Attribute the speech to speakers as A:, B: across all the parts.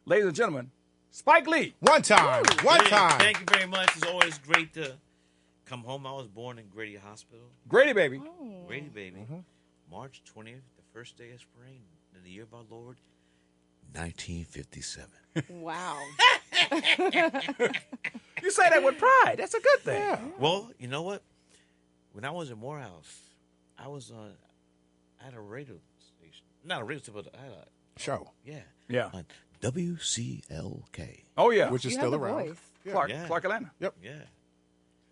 A: ladies and gentlemen, Spike Lee.
B: One time.
C: Thank you very much. It's always great to come home. I was born in Grady Hospital.
A: Grady baby.
C: Grady baby. March 20th, the first day of spring, in the year of our Lord, 1957.
D: Wow.
A: You say that with pride. That's a good thing.
B: Yeah.
C: Well, you know what? When I was in Morehouse, I was on. I had a radio station. Not a radio station, but I had a
B: Show.
C: yeah.
A: Yeah.
C: On WCLK.
A: Oh, yeah.
B: Which is
D: You
B: still
D: have the
B: around.
D: voice.
B: Yeah.
A: Clark Atlanta.
B: Yep.
C: Yeah.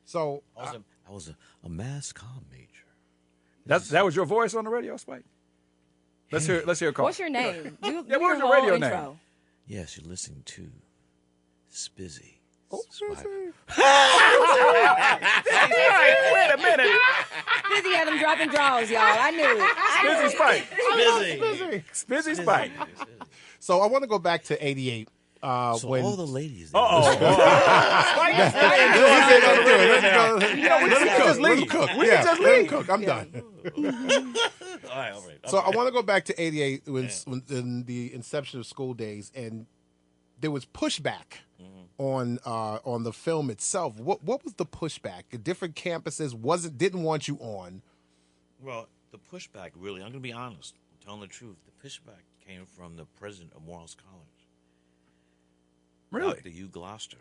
B: So,
C: I was a mass comm major.
A: That was your voice on the radio, Spike? Let's hear a call.
D: What's your name? Do
A: Yeah, what was your
D: whole
A: radio
D: intro.
A: name?
C: Yes, you're listening to Spizzy.
B: oh,
C: Spider.
A: Wait a minute.
D: Busy had them dropping draws, y'all. I knew it.
A: Busy Spike.
C: Spizzy.
A: Busy Spike.
B: so I want to go back to 88.
C: So
B: when
C: all the ladies.
A: Spike is not into
B: Let him
A: just leave.
B: cook.
A: We can just
B: let him
A: leave.
B: cook. I'm done.
C: All right.
B: So I want to go back to 88 when in the inception of School Daze, and there was pushback on the film itself. What was the pushback? The different campuses didn't want you on.
C: Well, the pushback, really, I'm going to be honest. I'm telling the truth. The pushback came from the president of Morehouse College.
A: Really?
C: Dr. Hugh Gloucester.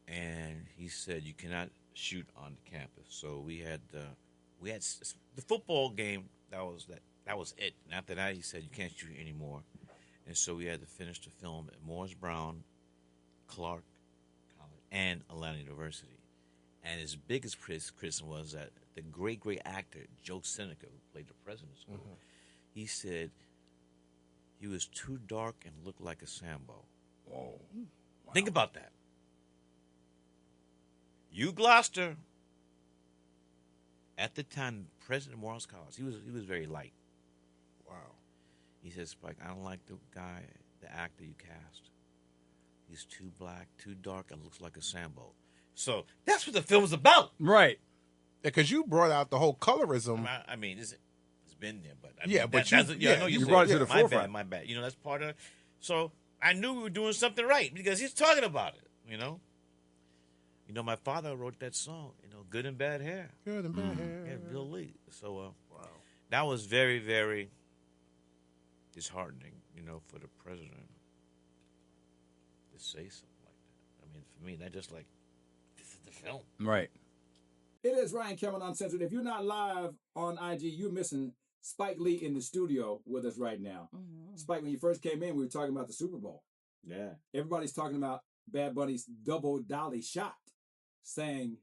C: And he said you cannot shoot on the campus. So we had the football game. That was it. And after that, he said you can't shoot anymore. And so we had to finish the film at Morris Brown, Clark College, and Atlanta University. And his biggest criticism was that the great actor Joe Seneca, who played the president of school, he said he was too dark and looked like a Sambo.
A: Whoa. Wow.
C: Think about that. Hugh Gloucester, at the time, president of Morehouse College, he was very light.
B: Wow.
C: He said, Spike, I don't like the actor you cast. He's too black, too dark, and looks like a Sambo. So that's what the film is about.
A: Right.
B: Because you brought out the whole colorism.
C: I mean, it's been there, but I
B: Yeah,
C: mean,
B: but
C: I know
A: you
C: said
A: brought it to the
C: my
A: forefront.
C: My bad. You know, that's part of. So I knew we were doing something right because he's talking about it. You know, my father wrote that song. Good and Bad Hair.
B: Good and bad hair.
C: Yeah, Bill Lee. So that was very, very disheartening. For the president to say something like that. I mean, for me, that just like this is the film.
A: Right.
E: It is Ryan Cameron Uncensored. If you're not live on IG, you're missing Spike Lee in the studio with us right now. Spike, when you first came in, we were talking about the Super Bowl.
C: Yeah.
E: Everybody's talking about Bad Bunny's Double-Dolly shot, saying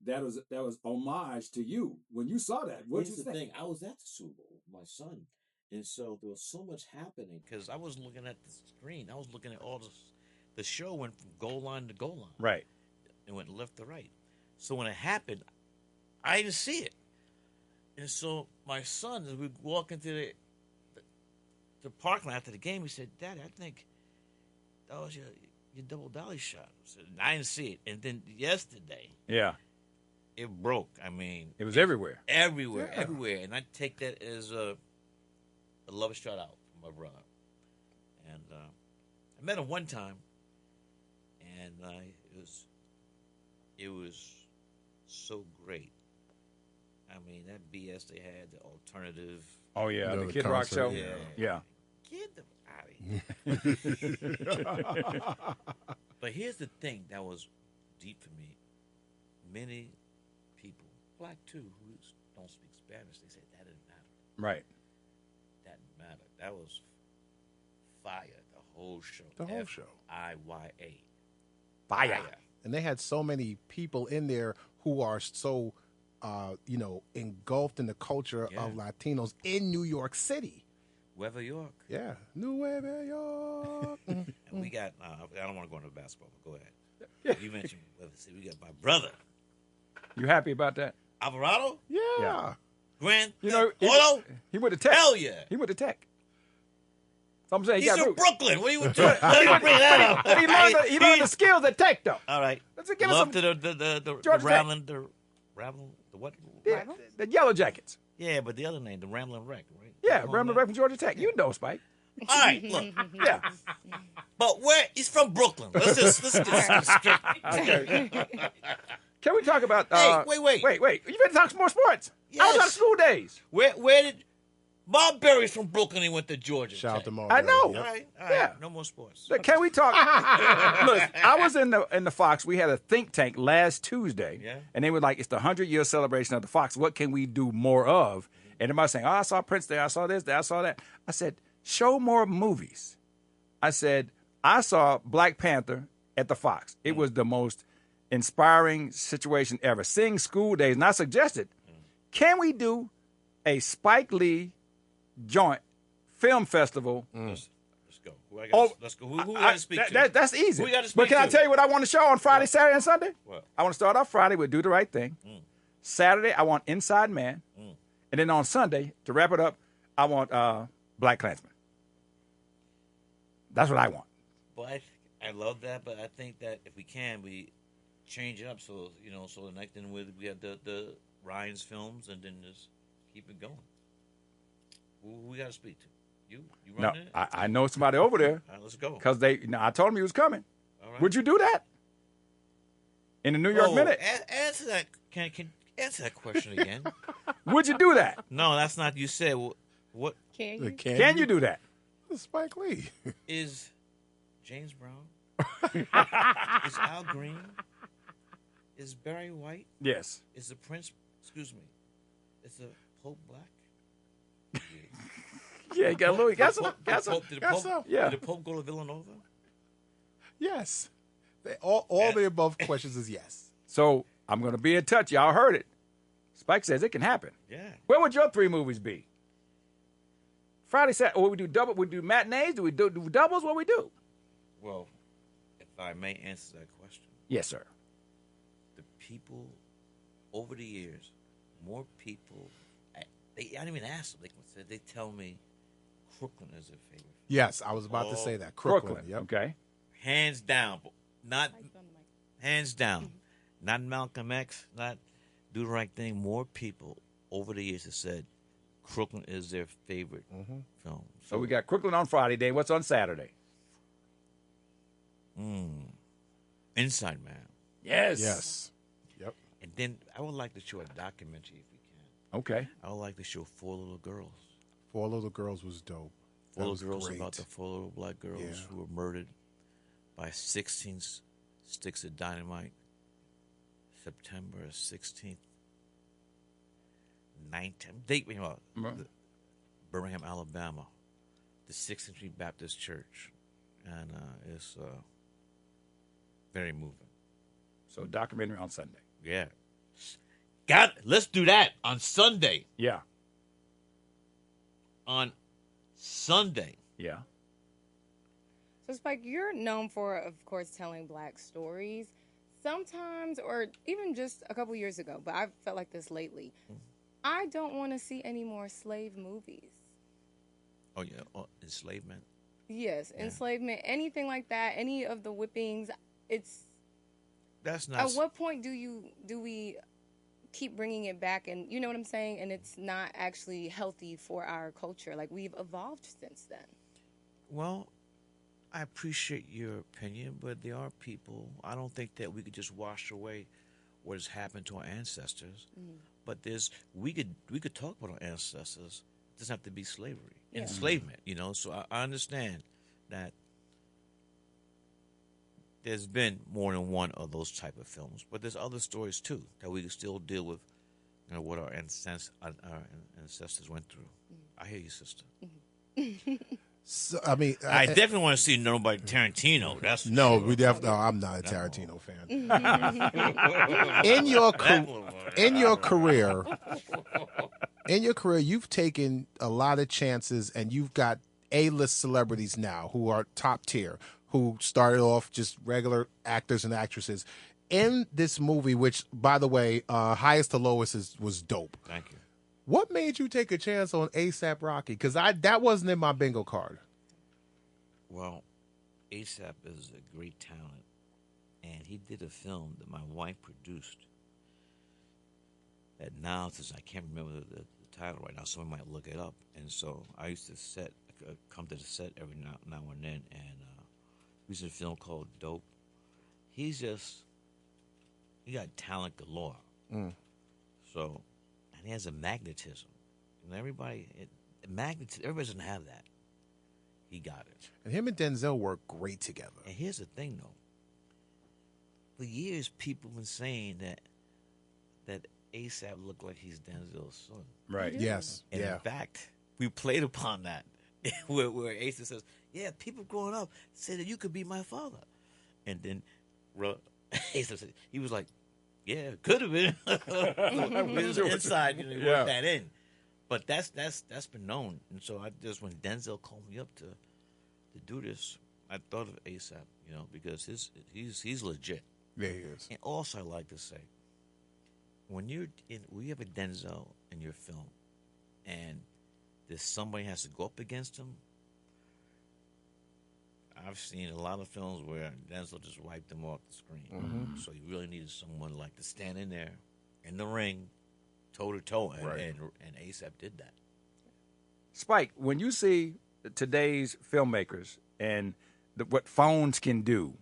E: that was homage to you. When you saw that, what did you think?
C: I was at the Super Bowl with my son, and so there was so much happening because I was looking at the screen. I was looking at all the show went from goal line to goal line.
A: Right.
C: It went left to right. So when it happened, I didn't see it. And so my son, as we walk into the parking lot after the game, he said, Daddy, I think that was your Double-Dolly shot. I said, I didn't see it. And then yesterday,
A: Yeah.
C: it broke. I mean,
A: It was everywhere.
C: everywhere. And I take that as a love shout out from my brother. And I met him one time, and it was so great. I mean, that BS they had, the alternative.
A: Oh, yeah.
B: You know,
A: The
B: the
A: Kid Rock
B: concert,
A: show.
C: yeah.
A: Yeah.
C: Get them out of here. But here's the thing that was deep for me. Many people, black too, who don't speak Spanish, they say that didn't matter.
A: Right.
C: That didn't matter. That was fire. The whole show.
B: The whole show.
C: F-I-Y-A.
A: Fire.
B: And they had so many people in there who are so, engulfed in the culture
C: Yeah.
B: of Latinos in New York City.
C: Nueva York.
B: Yeah. Nueva York.
C: And we got, I don't want to go into basketball, but go ahead. You mentioned, we got my brother,
A: You happy about that?
C: Alvarado,
B: Yeah.
A: Yeah.
C: Grand,
A: He went to Tech.
C: hell yeah.
A: He went to Tech. So I'm saying
C: He's
A: got
C: in
A: roots.
C: Brooklyn. What are you doing? Let me bring that up.
A: But he learned the skills at Tech, though.
C: All right.
A: Let's give us
C: Love
A: some.
C: to the
A: Georgia Tech.
C: Ramblin', the what?
A: Yeah, the Yellow Jackets.
C: Yeah, but the other name, the Ramblin' Wreck, right?
A: Yeah,
C: Home
A: Ramblin'
C: man.
A: Wreck from Georgia Tech. You know, Spike.
C: All right, look.
A: Yeah.
C: But where he's from Brooklyn. Let's get this straight.
A: Can we talk about?
C: Hey, wait.
A: You better talk some more sports. I was
C: Yes.
A: on School Daze.
C: Where did Bob Berry's from Brooklyn? He went to Georgia.
B: Shout out
C: Tech.
B: to Mark.
A: I know.
C: All right.
A: Yeah.
C: No more sports.
A: Look, can we talk? Look, I was in the Fox. We had a think tank last Tuesday,
C: Yeah.
A: and they were like, "It's the 100-year celebration of the Fox. What can we do more of?" And everybody saying, "Oh, I saw Prince there. I saw this. There. I saw that." I said, "Show more movies." I said, "I saw Black Panther at the Fox. It was the most inspiring situation ever. Seeing School Daze, and I suggested, can we do a Spike Lee joint film festival?"
C: Let's go.
A: Oh,
C: Let's go. Who got to speak to?
A: That's easy.
C: Who we gotta
A: But
C: speak
A: can I
C: to?
A: tell you what I want to show on Friday, Saturday, and Sunday?
C: What?
A: I want to start off Friday with Do the Right Thing. Saturday, I want Inside Man. And then on Sunday, to wrap it up, I want Black Klansman. That's what I want.
C: But I love that. But I think that if we can, we change it up. So so the next then we have the Ryan's films, and then just keep it going. Who we got to speak to? You
A: No,
C: running it?
A: I know somebody over there
C: All right, let's go.
A: because I told him he was coming.
C: All right.
A: Would you do that? In the New York Minute?
C: Answer that. Can answer that question again?
A: Would you do that?
C: No, that's not. You said what
D: Can you?
A: Can you do that?
B: Spike Lee.
C: is James Brown? Is Al Green? Is Barry White?
A: Yes.
C: Is the Prince? Excuse me. Is the Pope black?
A: Yeah, you got a little. You got some.
C: Did
A: Got some.
C: the
B: got
C: Pope,
B: some.
A: Yeah.
C: Did the Pope go to Villanova?
B: Yes. All the above questions is yes.
A: So I'm going to be in touch. Y'all heard it. Spike says it can happen.
C: Yeah.
A: Where would your 3 movies be? Friday, Saturday. Or we do double. We do matinees. Do we do doubles? What we do?
C: Well, if I may answer that question,
A: Yes, sir.
C: the people over the years, more people. I didn't even ask them. They tell me Crooklyn is their favorite.
B: Yes, I was about to say that. Crooklyn. Yep.
A: Okay.
C: Hands down, not hands down, not Malcolm X, not Do the Right Thing. More people over the years have said Crooklyn is their favorite film.
A: So we got Crooklyn on Friday. Day. What's on Saturday?
C: Inside Man,
A: Yes.
B: Yes. Yep.
C: and then I would like to show a documentary if we can.
A: Okay.
C: I would like to show 4 Little Girls.
B: 4 Little Girls was dope.
C: 4
B: That was
C: Little Girls
B: great.
C: about the 4 little black girls
B: Yeah.
C: who were murdered by 16 sticks of dynamite. September 16th, 19th. Birmingham, Alabama, the 16th Street Baptist Church, and it's very moving.
A: So documentary on Sunday.
C: Yeah, let's do that on Sunday.
A: Yeah.
C: On Sunday,
A: Yeah.
D: So, Spike, you're known for, of course, telling Black stories. Sometimes, or even just a couple years ago, but I've felt like this lately. I don't want to see any more slave movies.
C: oh yeah, enslavement.
D: Yes,
C: Yeah.
D: enslavement, anything like that, any of the whippings. It's
C: That's not.
D: at what point do we keep bringing it back, and you know what I'm saying? And it's not actually healthy for our culture. Like, we've evolved since then.
C: Well, I appreciate your opinion, but there are people. I don't think that we could just wash away what has happened to our ancestors. But we could talk about our ancestors. It doesn't have to be slavery, enslavement. So I understand that there's been more than one of those type of films, but there's other stories too that we can still deal with. What our ancestors went through. I hear you, sister.
B: So, I mean,
C: I definitely want to see nobody Tarantino. That's
B: no,
C: for
B: we
C: sure.
B: definitely. No, I'm not a Tarantino fan. In your career, you've taken a lot of chances, and you've got A-list celebrities now who are top tier, who started off just regular actors and actresses. In this movie, which, by the way, highest to lowest was dope.
C: Thank you.
B: What made you take a chance on A$AP Rocky? Because that wasn't in my bingo card.
C: Well, A$AP is a great talent, and he did a film that my wife produced. That now, since I can't remember the title right now, someone might look it up. And so I used to set come to the set every now and then, and he's in a film called Dope. He got talent galore. So, and he has a magnetism. And everybody doesn't have that. He got it.
B: And him and Denzel work great together.
C: And here's the thing, though. For years, people have been saying that ASAP looked like he's Denzel's son.
A: Right.
B: Yes.
C: And in fact, we played upon that where ASAP says, "Yeah, people growing up say that you could be my father," and then ASAP said, he was like, "Yeah, could have been." Inside, work that in. But that's been known, and so when Denzel called me up to do this, I thought of ASAP, because he's legit.
B: Yeah, he is.
C: And also, I like to say, when you have a Denzel in your film, and there's somebody has to go up against him. I've seen a lot of films where Denzel just wiped them off the screen. So you really needed someone like to stand in there, in the ring, toe to toe, and ASAP did that.
A: Spike, when you see today's filmmakers and what phones can do,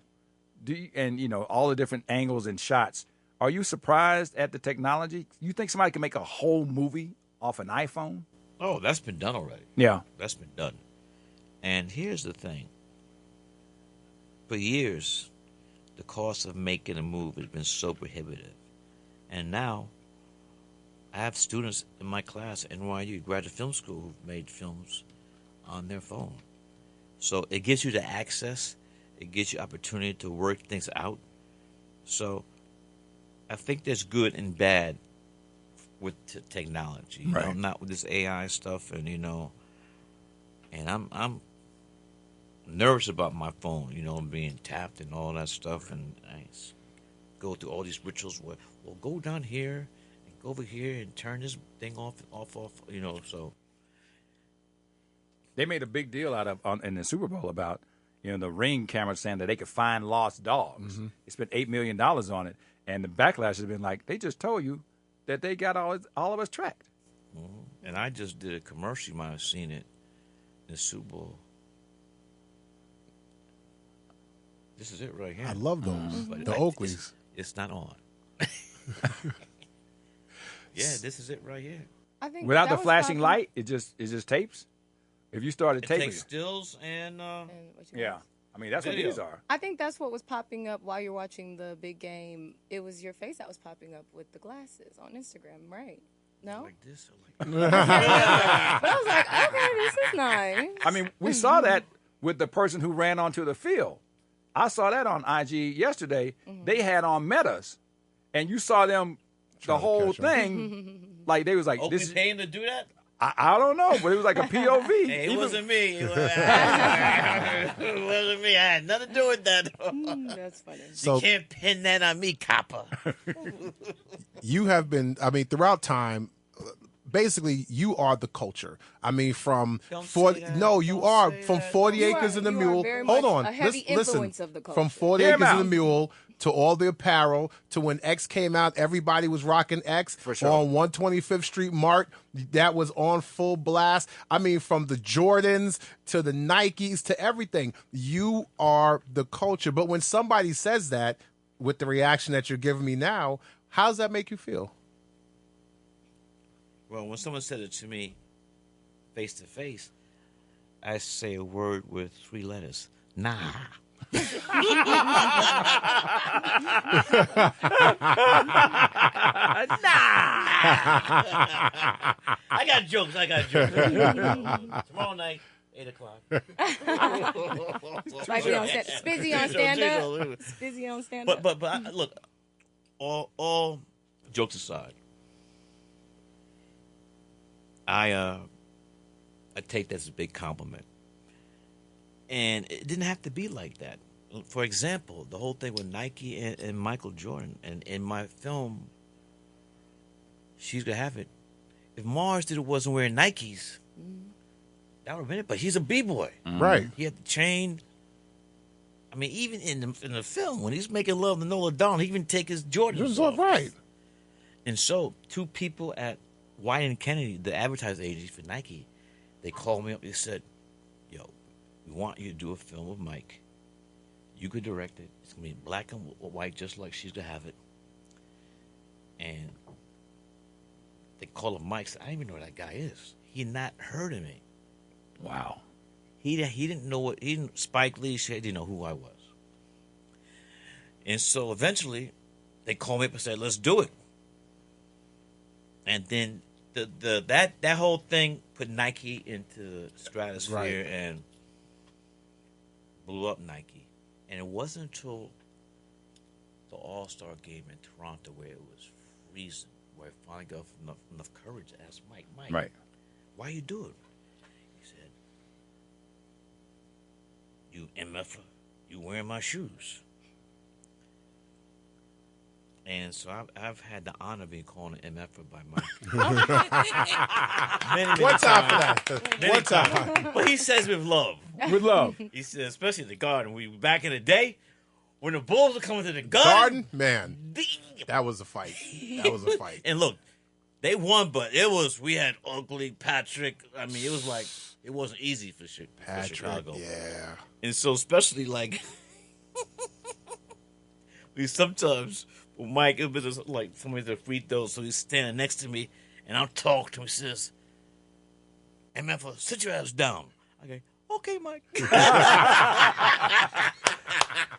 A: and all the different angles and shots, are you surprised at the technology? You think somebody can make a whole movie off an iPhone?
C: Oh, that's been done already.
A: Yeah.
C: That's been done. And here's the thing. For years, the cost of making a movie has been so prohibitive. And now, I have students in my class at NYU, graduate film school, who've made films on their phone. So it gives you the access. It gives you opportunity to work things out. So I think there's good and bad with technology.
A: Right.
C: Not with this AI stuff, and and I'm nervous about my phone, being tapped and all that stuff, and I go through all these rituals where, well, go down here and go over here and turn this thing off, so.
A: They made a big deal in the Super Bowl about, the Ring camera saying that they could find lost dogs. They spent $8 million on it, and the backlash has been like, they just told you that they got all of us tracked.
C: And I just did a commercial. You might have seen it in the Super Bowl. This is it right here.
B: I love those.
C: But
B: The Oakleys.
C: It's not on. Yeah, this is it right here.
D: I think
A: Without
D: that
A: the
D: was
A: flashing
D: popular.
A: light, it just tapes. If you started
C: It
A: taping,
C: takes stills and
D: And what you
A: yeah, I mean that's
C: Video.
A: what these are.
D: I think that's what was popping up while you're watching the big game. It was your face that was popping up with the glasses on Instagram, right? No?
C: like this. Or like
D: But I was like, okay, this is nice.
A: I mean, we saw that with the person who ran onto the field. I saw that on IG yesterday. They had on Metas, and you saw them the whole
B: catch 'em.
A: thing. Like they was like,
C: Oakley
A: this is,
C: pay him to do that?
A: I don't know, but it was like a POV.
C: Hey, it
A: Even-
C: wasn't me. It wasn't me. I had nothing to do with that.
D: That's funny.
B: So
C: You can't pin that on me, copper.
B: you have been, throughout time, basically you are the culture. From
C: Don't
B: 40,
C: say that.
B: no, you
C: Don't
B: are
C: say
B: from
C: that.
B: 40
D: You
B: acres
D: are-
B: and the
D: you are
B: mule.
D: very
B: Hold
D: much
B: on.
D: a heavy
B: Listen.
D: influence of the
B: From
D: culture.
B: 40
A: Hear 'em
B: acres and the
A: out.
B: mule to all the apparel to when X came out, everybody was rocking X
A: For sure.
B: on 125th Street Mart. That was on full blast. From the Jordans to the Nikes to everything. You are the culture. But when somebody says that, with the reaction that you're giving me now, how does that make you feel?
C: Well, when someone said it to me face to face, I say a word with 3 letters. Nah. I got jokes. Tomorrow night, 8 o'clock.
D: Spizzy on stand up. Spizzy on stand up.
C: But look, all jokes aside, I take that as a big compliment. And it didn't have to be like that. For example, the whole thing with Nike and Michael Jordan, and in my film, She's Gonna Have It, if Mars wasn't wearing Nikes, that would have been it. But he's a B-boy.
B: Right.
C: He had the chain. I mean, even in the film, when he's making love to Nola Dawn, he even take his Jordans off.
B: Right.
C: And so, 2 people at White and Kennedy, the advertising agency for Nike, they called me up. They said, yo, we want you to do a film with Mike. You could direct it. It's going to be black and white, just like she used to have it. And they call him Mike. I didn't even know who that guy is. He not heard of me.
A: Wow.
C: He didn't know what, he didn't, Spike Lee, he didn't know who I was. And so eventually, they called me up and said, let's do it. And then that whole thing put Nike into the stratosphere
B: Right.
C: and blew up Nike. And it wasn't until the All-Star game in Toronto where it was freezing, where I finally got enough courage to ask Mike,
A: Right.
C: why you do it? He said, you MFer, you wearing my shoes. And so I've had the honor of being called an MFer by Mike. many
B: One time for
C: times.
B: that.
C: Many
B: One time.
C: times. But he says with love.
A: With love.
C: He said, especially the Garden. We back in the day, when the Bulls were coming to the
B: Garden, man,
C: the-
B: that was a fight. That was a fight.
C: And look, they won, but we had ugly Patrick. I mean, it was like, it wasn't easy for Chicago.
B: Yeah.
C: And so, especially like, we sometimes, with Mike, it was just like somebody's a free throw, so he's standing next to me, and I'll talk to him. He says, MF, sit your ass down. I go, okay, Mike.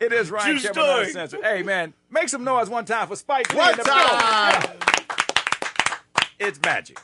A: It is Ryan
C: True
A: Cameron
C: story.
A: Uncensored. Hey, man, make some noise one time for Spike Lee.
B: One
A: in the building.
B: time.
A: It's magic.